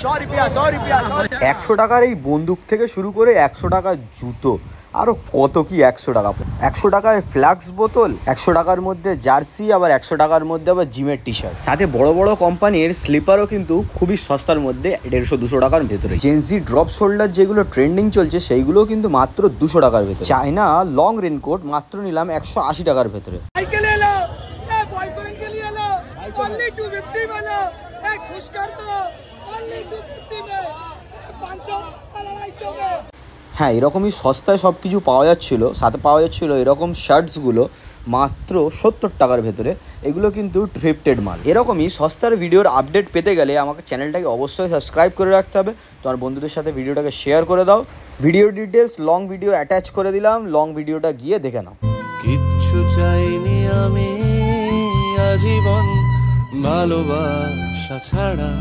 100 টাকার এই বন্দুক থেকে শুরু করে 100 টাকার জুতো, আরো কত কি 100 টাকা। 100 টাকায় ফ্লাক্স বোতল, 100 টাকার মধ্যে জার্সি, আবার 100 টাকার মধ্যে আবার জিমের টি শার্ট। সাথে বড় বড় কোম্পানির স্লিপারও কিন্তু খুবই সস্তার মধ্যে 150-200 টাকার ভেতরে। জেন্সি ড্রপ শোল্ডার যেগুলো ট্রেন্ডিং চলছে সেইগুলো কিন্তু মাত্র 200 টাকার ভেতরে। চায়না লং রেনকোট মাত্র নিলাম 180 টাকার ভেতরে। হ্যাঁ, এরকমই সস্তায় সব কিছু পাওয়া যাচ্ছিলো। সাথে পাওয়া যাচ্ছিলো এরকম শার্টসগুলো মাত্র 70 টাকার ভেতরে। এগুলো কিন্তু থ্রিফটেড মাল। এরকমই সস্তার ভিডিওর আপডেট পেতে গেলে আমাকে চ্যানেলটাকে অবশ্যই সাবস্ক্রাইব করে রাখতে হবে। তোমার বন্ধুদের সাথে ভিডিওটাকে শেয়ার করে দাও। Video details long video attach করে দিলাম, লং ভিডিওটা গিয়ে দেখে নাও। কিচ্ছু চাইনি আমি আজীবন ভালোবাসা ছাড়া।